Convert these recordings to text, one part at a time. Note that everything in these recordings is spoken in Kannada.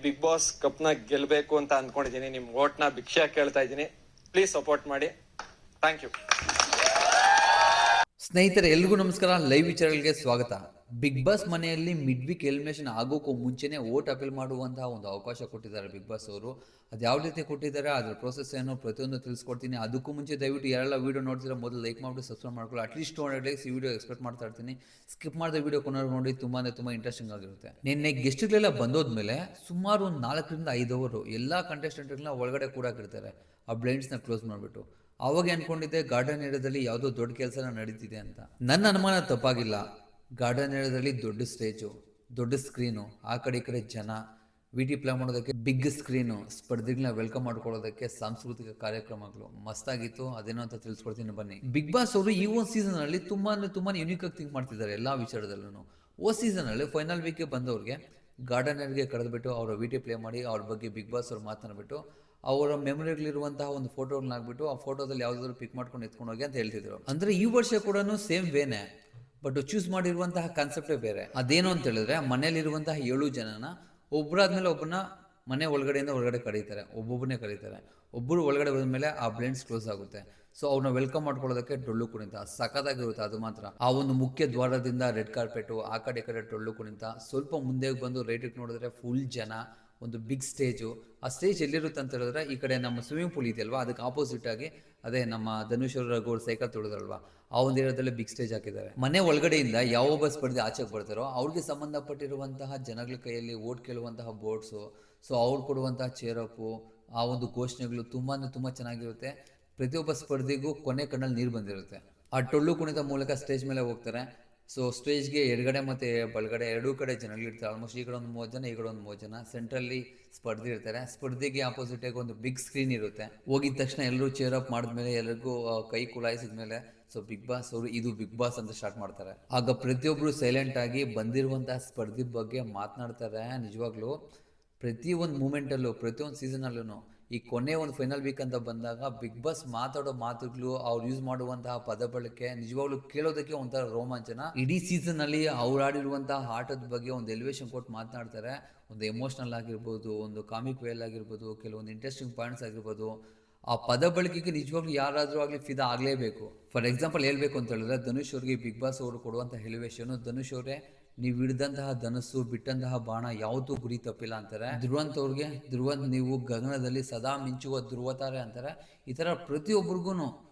ಬಿಗ್ ಬಾಸ್ ಕಪ್ ನ ಗೆಲ್ಬೇಕು ಅಂತ ಅನ್ಕೊಂಡಿದೀನಿ. ನಿಮ್ ವೋಟ್ ನ ಭಿಕ್ಷೆ ಕೇಳ್ತಾ ಇದ್ದೀನಿ. ಪ್ಲೀಸ್ ಸಪೋರ್ಟ್ ಮಾಡಿ. Thank you. ಸ್ನೇಹಿತರೆ, ಎಲ್ರಿಗೂ ನಮಸ್ಕಾರ. ಲೈವ್ ವಿಚಾರಗಳಿಗೆ ಸ್ವಾಗತ. ಬಿಗ್ ಬಾಸ್ ಮನೆಯಲ್ಲಿ ಮಿಡ್ ವೀಕ್ ಎಲಿಮಿನೇಷನ್ ಆಗೋಕ್ಕೂ ಮುಂಚೆನೆ ವೋಟ್ ಅಪೀಲ್ ಮಾಡುವಂತಹ ಒಂದು ಅವಕಾಶ ಕೊಟ್ಟಿದ್ದಾರೆ ಬಿಗ್ ಬಾಸ್ ಅವರು. ಅದು ಯಾವ ರೀತಿ ಕೊಟ್ಟಿದ್ದಾರೆ, ಅದ್ರ ಪ್ರೋಸೆಸ್ ಏನು, ಪ್ರತಿಯೊಂದು ತಿಳಿಸ್ಕೊಡ್ತೀನಿ. ಅದಕ್ಕೂ ಮುಂಚೆ ದಯವಿಟ್ಟು ಯಾರೆಲ್ಲ ವೀಡಿಯೋ ನೋಡ್ತೀರಾ ಮೊದಲು ಲೈಕ್ ಮಾಡಿಬಿಟ್ಟು ಸಬ್ಸ್ಕ್ರೈಬ್ ಮಾಡ್ಕೊಳ್ಳಿ. ಅಟ್ಲೀಸ್ಟ್ 200 ಲೈಕ್ಸ್ ಈ ವಿಡಿಯೋ ಎಕ್ಸ್ಪೆಕ್ಟ್ ಮಾಡ್ತಾ ಇರ್ತೀನಿ. ಸ್ಕಿಪ್ ಮಾಡಿದ ವಿಡಿಯೋ ಕೊನೆವರೆಗೂ ನೋಡಿ, ತುಂಬಾ ಇಂಟ್ರೆಸ್ಟಿಂಗ್ ಆಗಿರುತ್ತೆ. ನಿನ್ನೆ ಗೆಸ್ಟ್ಗಳೆಲ್ಲ ಬಂದೋದ್ಮೇಲೆ ಸುಮಾರು ಒಂದು 4 ರಿಂದ 5 ಅವರು ಎಲ್ಲ ಕಂಟೆಸ್ಟೆಂಟ್ಗಳನ್ನ ಒಳಗಡೆ ಕೂಡಾಕಿರ್ತಾರೆ, ಆ ಬ್ಲೈಂಡ್ಸ್ನ ಕ್ಲೋಸ್ ಮಾಡಿಬಿಟ್ಟು. ಅವಾಗ ಅನ್ಕೊಂಡಿದ್ದೆ ಗಾರ್ಡನ್ ಏರಿಯಾದಲ್ಲಿ ಯಾವುದೋ ದೊಡ್ಡ ಕೆಲಸ ನಡೀತಿದೆ ಅಂತ. ನನ್ನ ಅನುಮಾನ ತಪ್ಪಾಗಿಲ್ಲ. ಗಾರ್ಡನ್ ಏರಿಯಾದಲ್ಲಿ ದೊಡ್ಡ ಸ್ಟೇಜು, ದೊಡ್ಡ ಸ್ಕ್ರೀನು, ಆ ಕಡೆ ಈ ಕಡೆ ಜನ, ವಿಟಿ ಪ್ಲೇ ಮಾಡೋದಕ್ಕೆ ಬಿಗ್ ಸ್ಕ್ರೀನು, ಸ್ಪರ್ಧಿಗಳನ್ನ ವೆಲ್ಕಮ್ ಮಾಡ್ಕೊಳ್ಳೋದಕ್ಕೆ ಸಾಂಸ್ಕೃತಿಕ ಕಾರ್ಯಕ್ರಮಗಳು ಮಸ್ತಾಗಿತ್ತು. ಅದೇನೋ ಅಂತ ತಿಳಿಸ್ಕೊಡ್ತೀನಿ ಬನ್ನಿ. ಬಿಗ್ ಬಾಸ್ ಅವರು ಈ ಒಂದು ಸೀಸನ್ ಅಲ್ಲಿ ತುಂಬಾ ಯುನೀಕ್ ಆಗಿ ಥಿಂಕ್ ಮಾಡ್ತಿದ್ದಾರೆ ಎಲ್ಲಾ ವಿಚಾರದಲ್ಲೂ. ಓ ಸೀಸನ್ ಅಲ್ಲಿ ಫೈನಲ್ ವೀಕ್ಗೆ ಬಂದವ್ರಿಗೆ ಗಾರ್ಡನ್ ಏರಿಯಾಗೆ ಕರೆದ್ಬಿಟ್ಟು ಅವರ ವಿಟಿ ಪ್ಲೇ ಮಾಡಿ ಅವ್ರ ಬಗ್ಗೆ ಬಿಗ್ ಬಾಸ್ ಅವ್ರು ಮಾತನಾಡ್ಬಿಟ್ಟು ಅವರ ಮೆಮೊರಿಗಳಿರುವಂತಹ ಒಂದು ಫೋಟೋಗಳನ್ನ ಹಾಕ್ಬಿಟ್ಟು ಆ ಫೋಟೋದಲ್ಲಿ ಯಾವ್ದಾದ್ರು ಪಿಕ್ ಮಾಡ್ಕೊಂಡು ಎತ್ಕೊಂಡು ಹೋಗಿ ಅಂತ ಹೇಳ್ತಿದ್ರು. ಅಂದ್ರೆ ಈ ವರ್ಷ ಕೂಡ ಸೇಮ್ ವೇನೆ, ಬಟ್ ಚೂಸ್ ಮಾಡಿರುವಂತಹ ಕಾನ್ಸೆಪ್ಟೇ ಬೇರೆ. ಅದೇನು ಅಂತ ಹೇಳಿದ್ರೆ, ಮನೇಲಿರುವಂತಹ 7 ಜನನ ಒಬ್ಬರಾದ್ಮೇಲೆ ಒಬ್ಬನ ಮನೆ ಒಳಗಡೆಯಿಂದ ಹೊರಗಡೆ ಕರೀತಾರೆ, ಒಬ್ಬೊಬ್ಬನೇ ಕರೀತಾರೆ. ಒಬ್ಬರು ಒಳಗಡೆ ಬಂದ್ಮೇಲೆ ಆ ಬ್ಲೈಂಡ್ಸ್ ಕ್ಲೋಸ್ ಆಗುತ್ತೆ. ಸೊ ಅವ್ರನ್ನ ವೆಲ್ಕಮ್ ಮಾಡ್ಕೊಳ್ಳೋದಕ್ಕೆ ಡೊಳ್ಳು ಕುಣಿತ ಸಖತ್ತಾಗಿರುತ್ತೆ. ಅದು ಮಾತ್ರ ಆ ಒಂದು ಮುಖ್ಯ ದ್ವಾರದಿಂದ ರೆಡ್ ಕಾರ್ಪೆಟು, ಆ ಕಡೆ ಡೊಳ್ಳು ಕುಣಿತ. ಸ್ವಲ್ಪ ಮುಂದೆ ಬಂದು ರೈಟಿಗೆ ನೋಡಿದ್ರೆ ಫುಲ್ ಜನ, ಒಂದು ಬಿಗ್ ಸ್ಟೇಜು. ಆ ಸ್ಟೇಜ್ ಎಲ್ಲಿರುತ್ತೆ ಅಂತ ಹೇಳಿದ್ರೆ, ಈ ಕಡೆ ನಮ್ಮ ಸ್ವಿಮ್ಮಿಂಗ್ ಪೂಲ್ ಇದೆಯಲ್ವಾ, ಅದಕ್ಕೆ ಆಪೋಸಿಟ್ ಆಗಿ ಅದೇ ನಮ್ಮ ಧನುಷ್ ರಘು ಸೈಕಲ್ ತೊಳೆದ್ರಲ್ವಾ, ಆ ಒಂದು ಏರಿಯಾದಲ್ಲಿ ಬಿಗ್ ಸ್ಟೇಜ್ ಹಾಕಿದ್ದಾರೆ. ಮನೆ ಒಳಗಡೆಯಿಂದ ಯಾವೊಬ್ಬ ಸ್ಪರ್ಧಿ ಆಚೆಗೆ ಬರ್ತಾರೋ ಅವ್ರಿಗೆ ಸಂಬಂಧಪಟ್ಟಿರುವಂತಹ ಜನಗಳ ಕೈಯಲ್ಲಿ ಓಟ್ ಕೇಳುವಂತಹ ಬೋರ್ಡ್ಸು, ಸೊ ಅವ್ರು ಕೊಡುವಂತಹ ಚೇರಪ್ಪು, ಆ ಒಂದು ಘೋಷಣೆಗಳು ತುಂಬ ಚೆನ್ನಾಗಿರುತ್ತೆ. ಪ್ರತಿಯೊಬ್ಬ ಸ್ಪರ್ಧಿಗೂ ಕೊನೆ ಕಣ್ಣಲ್ಲಿ ನೀರು ಬಂದಿರುತ್ತೆ. ಆ ಟೊಳ್ಳು ಕುಣಿತ ಮೂಲಕ ಸ್ಟೇಜ್ ಮೇಲೆ ಹೋಗ್ತಾರೆ. ಸೊ ಸ್ಟೇಜ್ಗೆ ಎಡಗಡೆ ಮತ್ತು ಬಲಗಡೆ ಎರಡೂ ಕಡೆ ಜನಗಳಿರ್ತಾರೆ. ಆಲ್ಮೋಸ್ಟ್ ಈ ಕಡೆ ಒಂದು 30 ಜನ, ಈ ಕಡೆ ಒಂದು 30 ಜನ. ಸೆಂಟ್ರಲ್ಲಿ ಸ್ಪರ್ಧಿ ಇರ್ತಾರೆ. ಸ್ಪರ್ಧಿಗೆ ಆಪೋಸಿಟಾಗಿ ಒಂದು ಬಿಗ್ ಸ್ಕ್ರೀನ್ ಇರುತ್ತೆ. ಹೋಗಿದ ತಕ್ಷಣ ಎಲ್ಲರೂ ಚೇರ್ ಅಪ್ ಮಾಡಿದ್ಮೇಲೆ, ಎಲ್ಲರಿಗೂ ಕೈ ಕುಲಾಯಿಸಿದ್ಮೇಲೆ ಸೊ ಬಿಗ್ ಬಾಸ್ ಅವರು ಇದು ಬಿಗ್ ಬಾಸ್ ಅಂತ ಸ್ಟಾರ್ಟ್ ಮಾಡ್ತಾರೆ. ಆಗ ಪ್ರತಿಯೊಬ್ಬರು ಸೈಲೆಂಟ್ ಆಗಿ ಬಂದಿರುವಂತಹ ಸ್ಪರ್ಧಿ ಬಗ್ಗೆ ಮಾತನಾಡ್ತಾರೆ. ನಿಜವಾಗ್ಲೂ ಪ್ರತಿಯೊಂದು ಮೂಮೆಂಟಲ್ಲೂ, ಪ್ರತಿಯೊಂದು ಸೀಸನಲ್ಲೂ, ಈ ಕೊನೆ ಒಂದು ಫೈನಲ್ ವೀಕ್ ಅಂತ ಬಂದಾಗ ಬಿಗ್ ಬಾಸ್ ಮಾತಾಡೋ ಮಾತುಗಳು, ಅವ್ರು ಯೂಸ್ ಮಾಡುವಂತಹ ಪದ ಬಳಕೆ ನಿಜವಾಗ್ಲೂ ಕೇಳೋದಕ್ಕೆ ಒಂಥರ ರೋಮಾಂಚನ. ಇಡೀ ಸೀಸನ್ ಅಲ್ಲಿ ಅವ್ರು ಆಡಿರುವಂತಹ ಆಟದ ಬಗ್ಗೆ ಒಂದು ಎಲಿವೇಶನ್ ಕೊಟ್ಟು ಮಾತನಾಡ್ತಾರೆ. ಒಂದು ಎಮೋಷನಲ್ ಆಗಿರ್ಬೋದು, ಒಂದು ಕಾಮಿಕ್ ವೇಲ್ ಆಗಿರ್ಬೋದು, ಕೆಲವೊಂದು ಇಂಟ್ರೆಸ್ಟಿಂಗ್ ಪಾಯಿಂಟ್ಸ್ ಆಗಿರ್ಬೋದು. ಆ ಪದ ಬಳಕೆಗೆ ನಿಜವಾಗ್ಲೂ ಯಾರಾದರೂ ಆಗಲಿ ಫಿದಾ ಆಗಲೇಬೇಕು. ಫಾರ್ ಎಕ್ಸಾಂಪಲ್ ಹೇಳ್ಬೇಕು ಅಂತ ಹೇಳಿದ್ರೆ, ಧನುಷ್ ಅವ್ರಿಗೆ ಬಿಗ್ ಬಾಸ್ ಅವರು ಕೊಡುವಂಥ ಎಲಿವೇಶನ್, ಧನುಷ್ ಅವರೇ ನೀವು ಹಿಡಿದಂತಹ ಧನಸ್ಸು, ಬಿಟ್ಟಂತಹ ಬಾಣ ಯಾವತ್ತೂ ಗುರಿ ತಪ್ಪಿಲ್ಲ ಅಂತಾರೆ. ಧ್ರುವಂತ್ ಅವ್ರಿಗೆ, ಧ್ರುವಂತ್ ನೀವು ಗಗನದಲ್ಲಿ ಸದಾ ಮಿಂಚುವ ಧ್ರುವತಾರೆ ಅಂತಾರೆ. ಈ ಥರ ಪ್ರತಿಯೊಬ್ಬರಿಗೂ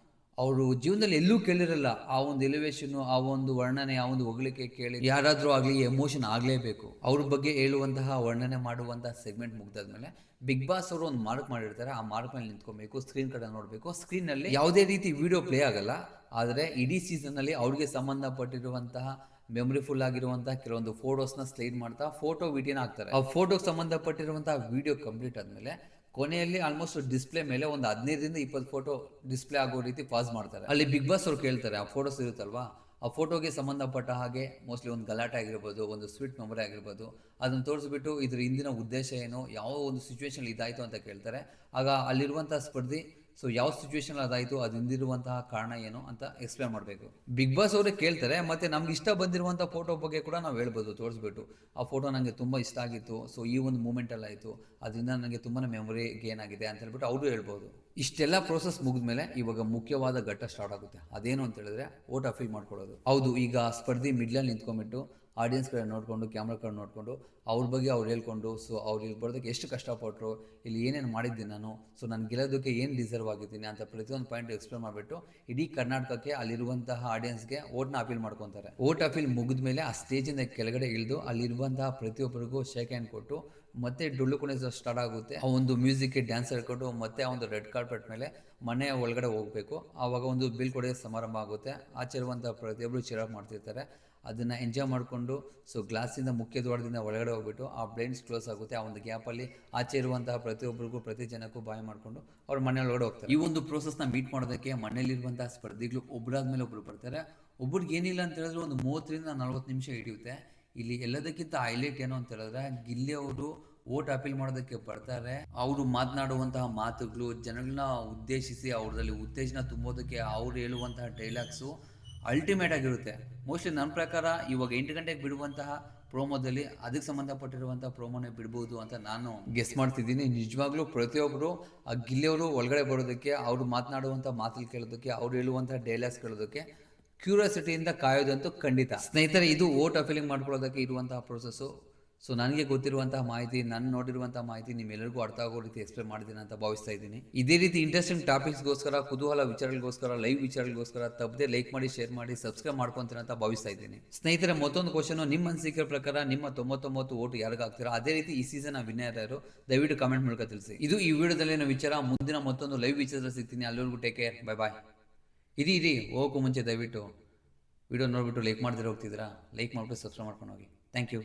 ಅವರು ಜೀವನದಲ್ಲಿ ಎಲ್ಲೂ ಕೇಳಿರಲ್ಲ ಆ ಒಂದು ಎಲಿವೇಶನ್, ಆ ಒಂದು ವರ್ಣನೆ, ಆ ಒಂದು ಹೊಗಳಿಕೆ ಕೇಳಿ ಯಾರಾದರೂ ಆಗಲಿ ಎಮೋಷನ್ ಆಗಲೇಬೇಕು. ಅವ್ರ ಬಗ್ಗೆ ಹೇಳುವಂತಹ ವರ್ಣನೆ ಮಾಡುವಂತಹ ಸೆಗ್ಮೆಂಟ್ ಮುಗ್ದಾದ್ಮೇಲೆ ಬಿಗ್ ಬಾಸ್ ಅವರು ಒಂದು ಮಾರ್ಕ್ ಮಾಡಿರ್ತಾರೆ. ಆ ಮಾರ್ಕ್ ಮೇಲೆ ನಿಂತ್ಕೊಬೇಕು, ಸ್ಕ್ರೀನ್ ಕಡೆ ನೋಡಬೇಕು. ಸ್ಕ್ರೀನಲ್ಲಿ ಯಾವುದೇ ರೀತಿ ವಿಡಿಯೋ ಪ್ಲೇ ಆಗಲ್ಲ, ಆದರೆ ಇಡೀ ಸೀಸನ್ನಲ್ಲಿ ಅವ್ರಿಗೆ ಸಂಬಂಧಪಟ್ಟಿರುವಂತಹ ಮೆಮೊರಿಫುಲ್ ಆಗಿರುವಂತಹ ಕೆಲವೊಂದು ಫೋಟೋಸ್ನ ಸ್ಲೈಡ್ ಮಾಡ್ತಾ ಫೋಟೋ ವಿಡಿಯೋನ ಹಾಕ್ತಾರೆ. ಆ ಫೋಟೋಗೆ ಸಂಬಂಧಪಟ್ಟಿರುವಂತಹ ವಿಡಿಯೋ ಕಂಪ್ಲೀಟ್ ಆದಮೇಲೆ ಕೊನೆಯಲ್ಲಿ ಆಲ್ಮೋಸ್ಟ್ ಡಿಸ್ಪ್ಲೇ ಮೇಲೆ ಒಂದು 15 ರಿಂದ 20 ಫೋಟೋ ಡಿಸ್ಪ್ಲೇ ಆಗೋ ರೀತಿ ಪಾಸ್ ಮಾಡ್ತಾರೆ. ಅಲ್ಲಿ ಬಿಗ್ ಬಾಸ್ ಅವ್ರು ಕೇಳ್ತಾರೆ, ಆ ಫೋಟೋಸ್ ಇರುತ್ತಲ್ವಾ, ಆ ಫೋಟೋಗೆ ಸಂಬಂಧಪಟ್ಟ ಹಾಗೆ ಮೋಸ್ಟ್ಲಿ ಒಂದು ಗಲಾಟೆ ಆಗಿರ್ಬೋದು, ಒಂದು ಸ್ವೀಟ್ ಮೆಮೊರಿ ಆಗಿರ್ಬೋದು, ಅದನ್ನು ತೋರಿಸ್ಬಿಟ್ಟು ಇದ್ರ ಹಿಂದಿನ ಉದ್ದೇಶ ಏನು, ಯಾವ ಒಂದು ಸಿಚುವೇಶನ್ ಇದಾಯಿತು ಅಂತ ಕೇಳ್ತಾರೆ. ಆಗ ಅಲ್ಲಿರುವಂತಹ ಸ್ಪರ್ಧಿ ಸೊ ಯಾವ ಸಿಚುವೇಶನ್ ಅದಾಯಿತು, ಅದು ಹಿಂದಿರುವಂತಹ ಕಾರಣ ಏನು ಅಂತ ಎಕ್ಸ್ಪ್ಲೇನ್ ಮಾಡಬೇಕು. ಬಿಗ್ ಬಾಸ್ ಅವರೇ ಕೇಳ್ತಾರೆ. ಮತ್ತು ನಮ್ಗೆ ಇಷ್ಟ ಬಂದಿರುವಂಥ ಫೋಟೋ ಬಗ್ಗೆ ಕೂಡ ನಾವು ಹೇಳ್ಬೋದು ತೋರಿಸ್ಬಿಟ್ಟು, ಆ ಫೋಟೋ ನನಗೆ ತುಂಬ ಇಷ್ಟ ಆಗಿತ್ತು, ಸೊ ಈ ಒಂದು ಮೂಮೆಂಟಲ್ಲಿ ಆಯಿತು, ಅದರಿಂದ ನನಗೆ ತುಂಬಾ ಮೆಮೊರಿ ಗೇನ್ ಆಗಿದೆ ಅಂತ ಹೇಳ್ಬಿಟ್ಟು ಅವರು ಹೇಳ್ಬೋದು. ಇಷ್ಟೆಲ್ಲ ಪ್ರೋಸೆಸ್ ಮುಗಿದ್ಮೇಲೆ ಇವಾಗ ಮುಖ್ಯವಾದ ಘಟ್ಟ ಸ್ಟಾರ್ಟ್ ಆಗುತ್ತೆ. ಅದೇನು ಅಂತ ಹೇಳಿದ್ರೆ ವೋಟ್ ಅಪೀಲ್ ಮಾಡ್ಕೊಳ್ಳೋದು. ಹೌದು, ಈಗ ಸ್ಪರ್ಧಿ ಮಿಡ್ಲಲ್ಲಿ ನಿಂತ್ಕೊಂಡ್ಬಿಟ್ಟು ಆಡಿಯನ್ಸ್ ಕಡೆ ನೋಡಿಕೊಂಡು, ಕ್ಯಾಮ್ರಾ ಕಡೆ ನೋಡಿಕೊಂಡು ಅವ್ರ ಬಗ್ಗೆ ಅವ್ರು ಹೇಳ್ಕೊಂಡು, ಸೊ ಅವ್ರು ಇಲ್ಲಿ ಬರೋದಕ್ಕೆ ಎಷ್ಟು ಕಷ್ಟಪಟ್ಟರು, ಇಲ್ಲಿ ಏನೇನು ಮಾಡಿದ್ದೀನಿ ನಾನು, ಸೊ ನಾನು ಗೆಲ್ಲೋದಕ್ಕೆ ಏನು ಡಿಸರ್ವ್ ಆಗಿದ್ದೀನಿ ಅಂತ ಪ್ರತಿಯೊಂದು ಪಾಯಿಂಟ್ ಎಕ್ಸ್ಪ್ಲೇನ್ ಮಾಡಿಬಿಟ್ಟು ಇಡೀ ಕರ್ನಾಟಕಕ್ಕೆ ಅಲ್ಲಿರುವಂತಹ ಆಡಿಯನ್ಸ್ಗೆ ವೋಟ್ನ ಅಪೀಲ್ ಮಾಡ್ಕೊತಾರೆ. ವೋಟ್ ಅಪೀಲ್ ಮುಗಿದ್ಮೇಲೆ ಆ ಸ್ಟೇಜಿಂದ ಕೆಳಗಡೆ ಇಳಿದು ಅಲ್ಲಿರುವಂತಹ ಪ್ರತಿಯೊಬ್ಬರಿಗೂ ಶೇಕ್ ಹ್ಯಾಂಡ್ ಕೊಟ್ಟು ಮತ್ತೆ ಡೊಳ್ಳು ಕುಣಿತ ಸ್ಟಾರ್ಟ್ ಆಗುತ್ತೆ. ಆ ಒಂದು ಮ್ಯೂಸಿಕ್ಗೆ ಡ್ಯಾನ್ಸ್ ಹೇಳ್ಕೊಂಡು ಮತ್ತೆ ಆ ಒಂದು ರೆಡ್ ಕಾರ್ಪೆಟ್ ಮೇಲೆ ಮನೆಯ ಒಳಗಡೆ ಹೋಗಬೇಕು. ಆವಾಗ ಒಂದು ಬೀಳ್ಕೊಡುಗೆ ಸಮಾರಂಭ ಆಗುತ್ತೆ. ಆಚರಿಸುವಂಥ ಪ್ರತಿಯೊಬ್ಬರು ಚಿರಾಪ್ ಮಾಡ್ತಿರ್ತಾರೆ. ಅದನ್ನು ಎಂಜಾಯ್ ಮಾಡಿಕೊಂಡು ಸೊ ಗ್ಲಾಸಿಂದ ಮುಖ್ಯ ದ್ವಾರದಿಂದ ಒಳಗಡೆ ಹೋಗ್ಬಿಟ್ಟು ಆ ಬ್ಲೈಂಡ್ಸ್ ಕ್ಲೋಸ್ ಆಗುತ್ತೆ. ಆ ಒಂದು ಗ್ಯಾಪಲ್ಲಿ ಆಚೆ ಇರುವಂತಹ ಪ್ರತಿಯೊಬ್ಬರಿಗೂ, ಪ್ರತಿ ಜನಕ್ಕೂ ಬಾಯ್ ಮಾಡಿಕೊಂಡು ಅವ್ರ ಮನೆ ಒಳಗಡೆ ಹೋಗ್ತಾರೆ. ಈ ಒಂದು ಪ್ರೋಸೆಸ್ನ ಮೀಟ್ ಮಾಡೋದಕ್ಕೆ ಮನೇಲಿರುವಂತಹ ಸ್ಪರ್ಧಿಗಳು ಒಬ್ಬರಾದ್ಮೇಲೆ ಒಬ್ಬರು ಬರ್ತಾರೆ. ಒಬ್ರಿಗೆ ಏನಿಲ್ಲ ಅಂತ ಹೇಳಿದ್ರೆ ಒಂದು 30 ರಿಂದ 40 ನಿಮಿಷ ಹಿಡಿಯುತ್ತೆ. ಇಲ್ಲಿ ಎಲ್ಲದಕ್ಕಿಂತ ಹೈಲೈಟ್ ಏನು ಅಂತ ಹೇಳಿದ್ರೆ, ಗಿಲ್ಲಿ ಅವರು ವೋಟ್ ಅಪೀಲ್ ಮಾಡೋದಕ್ಕೆ ಬರ್ತಾರೆ. ಅವರು ಮಾತನಾಡುವಂತಹ ಮಾತುಗಳು, ಜನಗಳನ್ನ ಉದ್ದೇಶಿಸಿ ಅವ್ರಲ್ಲಿ ಉತ್ತೇಜನ ತುಂಬೋದಕ್ಕೆ ಅವ್ರು ಹೇಳುವಂತಹ ಡೈಲಾಗ್ಸು ಅಲ್ಟಿಮೇಟ್ ಆಗಿರುತ್ತೆ. ಮೋಸ್ಟ್ಲಿ ನನ್ನ ಪ್ರಕಾರ ಇವಾಗ 8 ಗಂಟೆಗೆ ಬಿಡುವಂತಹ ಪ್ರೋಮೋದಲ್ಲಿ ಅದಕ್ಕೆ ಸಂಬಂಧಪಟ್ಟಿರುವಂಥ ಪ್ರೋಮೋನೇ ಬಿಡ್ಬೋದು ಅಂತ ನಾನು ಗೆಸ್ ಮಾಡ್ತಿದ್ದೀನಿ. ನಿಜವಾಗ್ಲೂ ಪ್ರತಿಯೊಬ್ಬರು ಆ ಗಿಲ್ಲಿಯವರು ಒಳಗಡೆ ಬರೋದಕ್ಕೆ, ಅವರು ಮಾತನಾಡುವಂಥ ಮಾತಲ್ಲಿ ಕೇಳೋದಕ್ಕೆ, ಅವ್ರು ಹೇಳುವಂಥ ಡೈಲಾಗ್ಸ್ ಕೇಳೋದಕ್ಕೆ ಕ್ಯೂರಿಯಾಸಿಟಿಯಿಂದ ಕಾಯೋದಂತೂ ಖಂಡಿತ. ಸ್ನೇಹಿತರೆ, ಇದು ಓಟ್ ಅಪೀಲಿಂಗ್ ಮಾಡ್ಕೊಳ್ಳೋದಕ್ಕೆ ಇರುವಂತಹ ಪ್ರೊಸೆಸ್ಸು. ಸೊ ನನಗೆ ಗೊತ್ತಿರುವಂತಹ ಮಾಹಿತಿ, ನಾನು ನೋಡಿರುವಂತಹ ಮಾಹಿತಿ ನಿಮ್ಮೆಲ್ಲರಿಗೂ ಅರ್ಥ ಆಗೋ ರೀತಿ ಎಕ್ಸ್ಪ್ಲೇನ್ ಮಾಡಿದ್ದೀನಿ ಅಂತ ಭಾವಿಸ್ತಾ ಇದ್ದೀನಿ. ಇದೇ ರೀತಿ ಇಂಟ್ರೆಸ್ಟಿಂಗ್ ಟಾಪಿಕ್ಸ್ಗೋಸ್ಕರ, ಕುತೂಹಲ ವಿಚಾರಗಳಿಗೋಸ್ಕರ, ಲೈವ್ ವಿಚಾರಗಳಿಗೋಸ್ಕರ ತಪ್ಪದೆ ಲೈಕ್ ಮಾಡಿ, ಶೇರ್ ಮಾಡಿ, ಸಬ್ಸ್ಕ್ರೈಬ್ ಮಾಡ್ಕೊಂತೀರ ಅಂತ ಭಾವಿಸ್ತಾ ಇದ್ದೀನಿ. ಸ್ನೇಹಿತರೆ, ಮತ್ತೊಂದು ಕ್ವಶನ್, ನಿಮ್ಮ ಅನಿಸಿಕೆ ಪ್ರಕಾರ ನಿಮ್ಮ 99 ಓಟು ಯಾರಿಗೆ ಹಾಕ್ತೀರಾ? ಅದೇ ರೀತಿ ಈ ಸೀಸನ್ ವಿನ್ನರ್ ಯಾರು? ದಯವಿಟ್ಟು ಕಾಮೆಂಟ್ ಮೂಲಕ ತಿಳಿಸಿ. ಇದು ಈ ವಿಡಿಯೋದಲ್ಲಿನ ವಿಚಾರ. ಮುಂದಿನ ಮತ್ತೊಂದು ಲೈವ್ ವಿಚಾರದಲ್ಲಿ ಸಿಗ್ತೀನಿ. ಅಲ್ಲಿವರೆಗೂ ಟೇಕ್ ಕೇರ್, ಬೈ ಬಾಯ್. ಇರಿ ಹೋಗಕ್ಕೂ ಮುಂಚೆ ದಯವಿಟ್ಟು ವಿಡಿಯೋ ನೋಡ್ಬಿಟ್ಟು ಲೈಕ್ ಮಾಡ್ದಿರ ಹೋಗ್ತಿದ್ದೀರಾ? ಲೈಕ್ ಮಾಡಿಬಿಟ್ಟು ಸಬ್ಸ್ಕ್ರೈಬ್ ಮಾಡ್ಕೊಂಡು ಹೋಗಿ. Thank you.